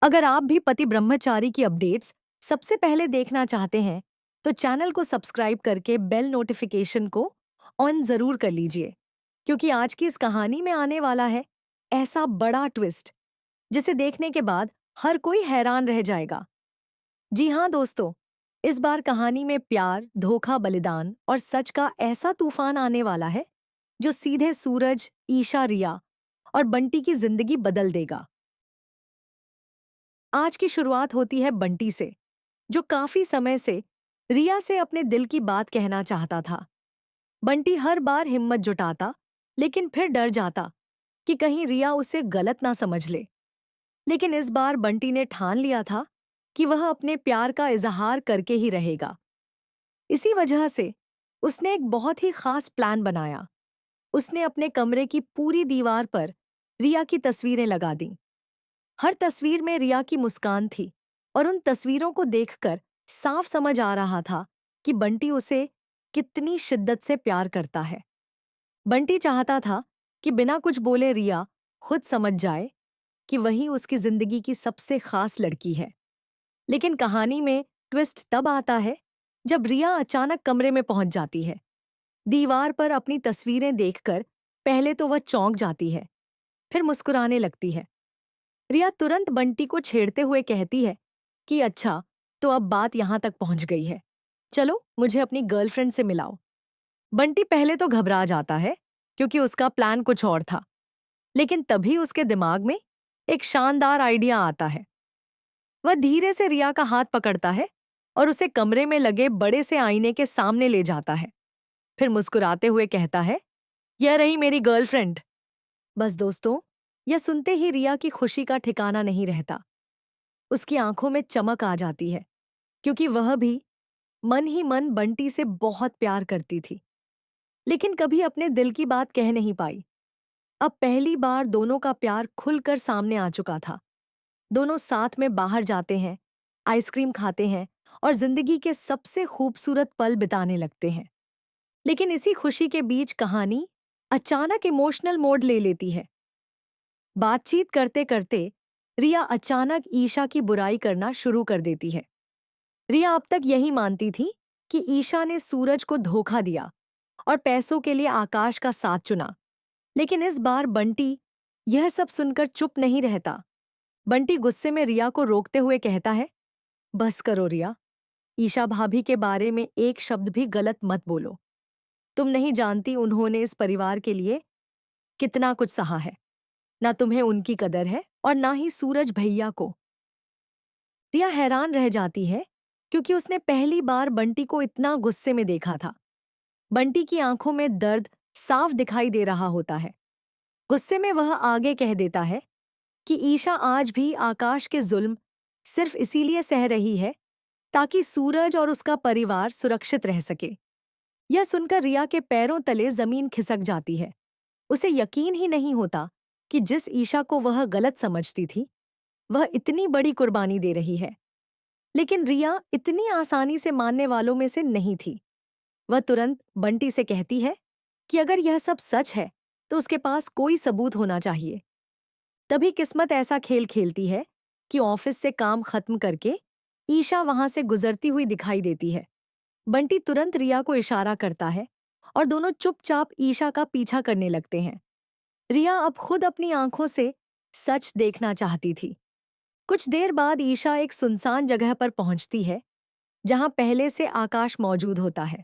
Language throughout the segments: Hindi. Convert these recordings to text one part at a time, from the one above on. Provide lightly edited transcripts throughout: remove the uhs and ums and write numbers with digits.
अगर आप भी पति ब्रह्मचारी की अपडेट्स सबसे पहले देखना चाहते हैं, तो चैनल को सब्सक्राइब करके बेल नोटिफिकेशन को ऑन जरूर कर लीजिए, क्योंकि आज की इस कहानी में आने वाला है ऐसा बड़ा ट्विस्ट जिसे देखने के बाद हर कोई हैरान रह जाएगा। जी हाँ दोस्तों, इस बार कहानी में प्यार, धोखा, बलिदान और सच का ऐसा तूफान आने वाला है जो सीधे सूरज, ईशा, रिया और बंटी की जिंदगी बदल देगा। आज की शुरुआत होती है बंटी से, जो काफी समय से रिया से अपने दिल की बात कहना चाहता था। बंटी हर बार हिम्मत जुटाता, लेकिन फिर डर जाता कि कहीं रिया उसे गलत ना समझ ले। लेकिन इस बार बंटी ने ठान लिया था कि वह अपने प्यार का इजहार करके ही रहेगा। इसी वजह से उसने एक बहुत ही खास प्लान बनाया। उसने अपने कमरे की पूरी दीवार पर रिया की तस्वीरें लगा दी। हर तस्वीर में रिया की मुस्कान थी और उन तस्वीरों को देखकर साफ समझ आ रहा था कि बंटी उसे कितनी शिद्दत से प्यार करता है। बंटी चाहता था कि बिना कुछ बोले रिया खुद समझ जाए कि वही उसकी जिंदगी की सबसे खास लड़की है। लेकिन कहानी में ट्विस्ट तब आता है जब रिया अचानक कमरे में पहुंच जाती है। दीवार पर अपनी तस्वीरें देखकर पहले तो वह चौंक जाती है, फिर मुस्कुराने लगती है। रिया तुरंत बंटी को छेड़ते हुए कहती है कि अच्छा, तो अब बात यहां तक पहुंच गई है, चलो मुझे अपनी गर्लफ्रेंड से मिलाओ। बंटी पहले तो घबरा जाता है, क्योंकि उसका प्लान कुछ और था। लेकिन तभी उसके दिमाग में एक शानदार आइडिया आता है। वह धीरे से रिया का हाथ पकड़ता है और उसे कमरे में लगे बड़े से आईने के सामने ले जाता है। फिर मुस्कुराते हुए कहता है, यह रही मेरी गर्लफ्रेंड। बस दोस्तों, यह सुनते ही रिया की खुशी का ठिकाना नहीं रहता। उसकी आंखों में चमक आ जाती है, क्योंकि वह भी मन ही मन बंटी से बहुत प्यार करती थी, लेकिन कभी अपने दिल की बात कह नहीं पाई। अब पहली बार दोनों का प्यार खुलकर सामने आ चुका था। दोनों साथ में बाहर जाते हैं, आइसक्रीम खाते हैं और जिंदगी के सबसे खूबसूरत पल बिताने लगते हैं। लेकिन इसी खुशी के बीच कहानी अचानक इमोशनल मोड़ ले लेती है। बातचीत करते करते रिया अचानक ईशा की बुराई करना शुरू कर देती है। रिया अब तक यही मानती थी कि ईशा ने सूरज को धोखा दिया और पैसों के लिए आकाश का साथ चुना। लेकिन इस बार बंटी यह सब सुनकर चुप नहीं रहता। बंटी गुस्से में रिया को रोकते हुए कहता है, बस करो रिया, ईशा भाभी के बारे में एक शब्द भी गलत मत बोलो। तुम नहीं जानती उन्होंने इस परिवार के लिए कितना कुछ सहा है। ना तुम्हें उनकी कदर है और ना ही सूरज भैया को। रिया हैरान रह जाती है, क्योंकि उसने पहली बार बंटी को इतना गुस्से में देखा था। बंटी की आंखों में दर्द साफ दिखाई दे रहा होता है। गुस्से में वह आगे कह देता है कि ईशा आज भी आकाश के जुल्म सिर्फ इसीलिए सह रही है ताकि सूरज और उसका परिवार सुरक्षित रह सके। यह सुनकर रिया के पैरों तले जमीन खिसक जाती है। उसे यकीन ही नहीं होता कि जिस ईशा को वह गलत समझती थी, वह इतनी बड़ी कुर्बानी दे रही है। लेकिन रिया इतनी आसानी से मानने वालों में से नहीं थी। वह तुरंत बंटी से कहती है कि अगर यह सब सच है तो उसके पास कोई सबूत होना चाहिए। तभी किस्मत ऐसा खेल खेलती है कि ऑफिस से काम खत्म करके ईशा वहां से गुजरती हुई दिखाई देती है। बंटी तुरंत रिया को इशारा करता है और दोनों चुपचाप ईशा का पीछा करने लगते हैं। रिया अब खुद अपनी आंखों से सच देखना चाहती थी। कुछ देर बाद ईशा एक सुनसान जगह पर पहुंचती है, जहां पहले से आकाश मौजूद होता है।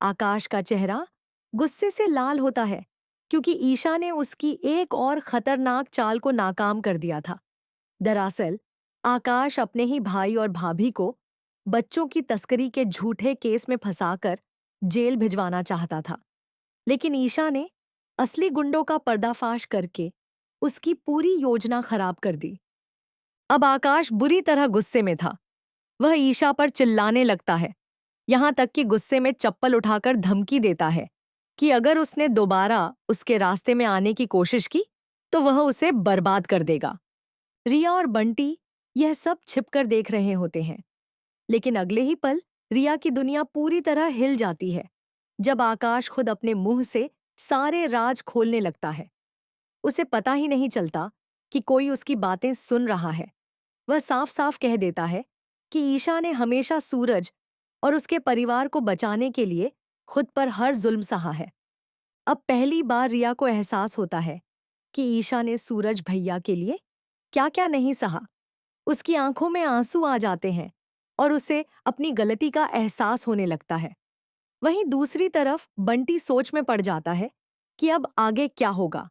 आकाश का चेहरा गुस्से से लाल होता है, क्योंकि ईशा ने उसकी एक और खतरनाक चाल को नाकाम कर दिया था। दरअसल आकाश अपने ही भाई और भाभी को बच्चों की तस्करी के झूठे केस में फंसाकर जेल भिजवाना चाहता था। लेकिन ईशा ने असली गुंडों का पर्दाफाश करके उसकी पूरी योजना खराब कर दी। अब आकाश बुरी तरह गुस्से में था। वह ईशा पर चिल्लाने लगता है, यहां तक कि गुस्से में चप्पल उठाकर धमकी देता है कि अगर उसने दोबारा उसके रास्ते में आने की कोशिश की तो वह उसे बर्बाद कर देगा। रिया और बंटी यह सब छिपकर देख रहे होते हैं। लेकिन अगले ही पल रिया की दुनिया पूरी तरह हिल जाती है, जब आकाश खुद अपने मुंह से सारे राज खोलने लगता है। उसे पता ही नहीं चलता कि कोई उसकी बातें सुन रहा है। वह साफ साफ कह देता है कि ईशा ने हमेशा सूरज और उसके परिवार को बचाने के लिए खुद पर हर जुल्म सहा है। अब पहली बार रिया को एहसास होता है कि ईशा ने सूरज भैया के लिए क्या क्या नहीं सहा। उसकी आंखों में आंसू आ जाते हैं और उसे अपनी गलती का एहसास होने लगता है। वहीं दूसरी तरफ बंटी सोच में पड़ जाता है कि अब आगे क्या होगा,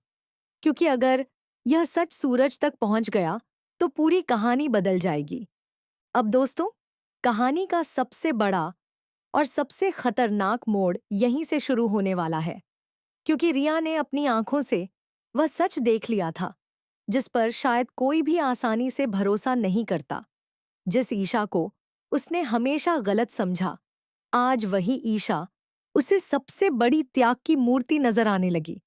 क्योंकि अगर यह सच सूरज तक पहुंच गया तो पूरी कहानी बदल जाएगी। अब दोस्तों, कहानी का सबसे बड़ा और सबसे खतरनाक मोड़ यहीं से शुरू होने वाला है, क्योंकि रिया ने अपनी आंखों से वह सच देख लिया था जिस पर शायद कोई भी आसानी से भरोसा नहीं करता। जिस ईशा को उसने हमेशा गलत समझा, आज वही ईशा उसे सबसे बड़ी त्याग की मूर्ति नजर आने लगी।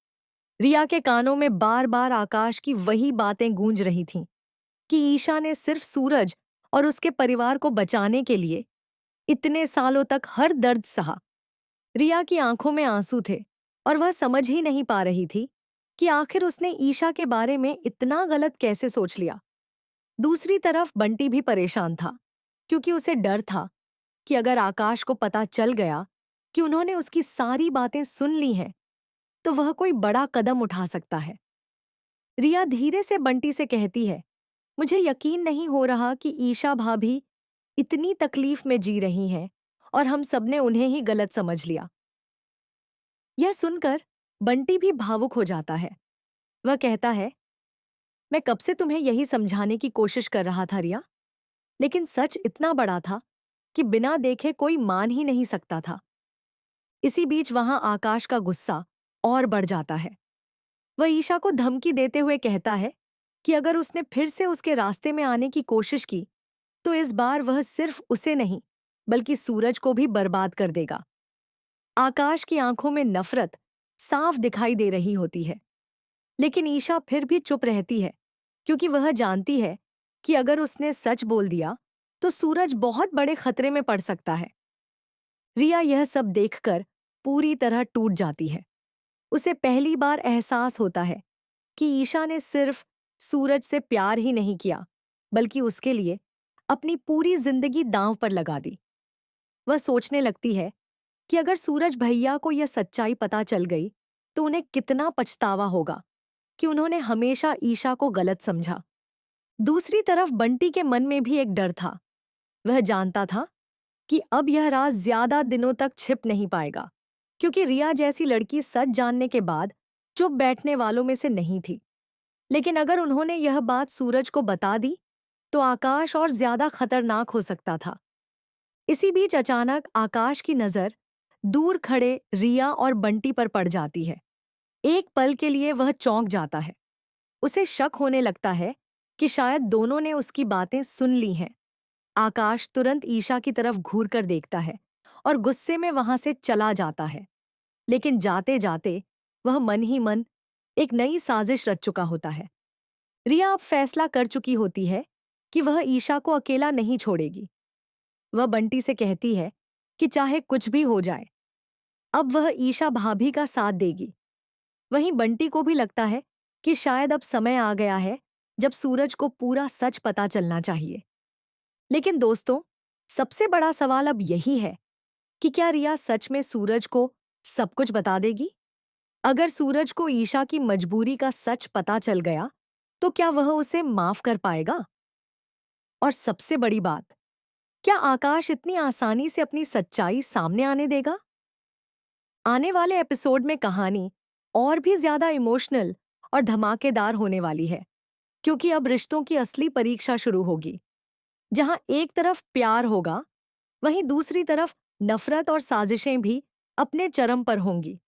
रिया के कानों में बार बार आकाश की वही बातें गूंज रही थीं कि ईशा ने सिर्फ सूरज और उसके परिवार को बचाने के लिए इतने सालों तक हर दर्द सहा। रिया की आंखों में आंसू थे और वह समझ ही नहीं पा रही थी कि आखिर उसने ईशा के बारे में इतना गलत कैसे सोच लिया। दूसरी तरफ बंटी भी परेशान था, क्योंकि उसे डर था कि अगर आकाश को पता चल गया कि उन्होंने उसकी सारी बातें सुन ली हैं, तो वह कोई बड़ा कदम उठा सकता है। रिया धीरे से बंटी से कहती है, मुझे यकीन नहीं हो रहा कि ईशा भाभी इतनी तकलीफ में जी रही हैं और हम सबने उन्हें ही गलत समझ लिया। यह सुनकर बंटी भी भावुक हो जाता है। वह कहता है, मैं कब से तुम्हें यही समझाने की कोशिश कर रहा था रिया, लेकिन सच इतना बड़ा था कि बिना देखे कोई मान ही नहीं सकता था। इसी बीच वहां आकाश का गुस्सा और बढ़ जाता है। वह ईशा को धमकी देते हुए कहता है कि अगर उसने फिर से उसके रास्ते में आने की कोशिश की तो इस बार वह सिर्फ उसे नहीं बल्कि सूरज को भी बर्बाद कर देगा। आकाश की आंखों में नफरत साफ दिखाई दे रही होती है, लेकिन ईशा फिर भी चुप रहती है, क्योंकि वह जानती है कि अगर उसने सच बोल दिया तो सूरज बहुत बड़े खतरे में पड़ सकता है। रिया यह सब देखकर पूरी तरह टूट जाती है। उसे पहली बार एहसास होता है कि ईशा ने सिर्फ सूरज से प्यार ही नहीं किया, बल्कि उसके लिए अपनी पूरी जिंदगी दांव पर लगा दी। वह सोचने लगती है कि अगर सूरज भैया को यह सच्चाई पता चल गई तो उन्हें कितना पछतावा होगा कि उन्होंने हमेशा ईशा को गलत समझा। दूसरी तरफ बंटी के मन में भी एक डर था। वह जानता था कि अब यह राज ज्यादा दिनों तक छिप नहीं पाएगा, क्योंकि रिया जैसी लड़की सच जानने के बाद चुप बैठने वालों में से नहीं थी। लेकिन अगर उन्होंने यह बात सूरज को बता दी तो आकाश और ज्यादा खतरनाक हो सकता था। इसी बीच अचानक आकाश की नजर दूर खड़े रिया और बंटी पर पड़ जाती है। एक पल के लिए वह चौंक जाता है। उसे शक होने लगता है कि शायद दोनों ने उसकी बातें सुन ली हैं। आकाश तुरंत ईशा की तरफ घूर कर देखता है और गुस्से में वहां से चला जाता है। लेकिन जाते जाते वह मन ही मन एक नई साजिश रच चुका होता है। रिया अब फैसला कर चुकी होती है कि वह ईशा को अकेला नहीं छोड़ेगी। वह बंटी से कहती है कि चाहे कुछ भी हो जाए, अब वह ईशा भाभी का साथ देगी। वहीं बंटी को भी लगता है कि शायद अब समय आ गया है जब सूरज को पूरा सच पता चलना चाहिए। लेकिन दोस्तों, सबसे बड़ा सवाल अब यही है कि क्या रिया सच में सूरज को सब कुछ बता देगी? अगर सूरज को ईशा की मजबूरी का सच पता चल गया तो क्या वह उसे माफ कर पाएगा? और सबसे बड़ी बात, क्या आकाश इतनी आसानी से अपनी सच्चाई सामने आने देगा? आने वाले एपिसोड में कहानी और भी ज्यादा इमोशनल और धमाकेदार होने वाली है, क्योंकि अब रिश्तों की असली परीक्षा शुरू होगी, जहां एक तरफ प्यार होगा, वहीं दूसरी तरफ नफरत और साजिशें भी अपने चरम पर होंगी।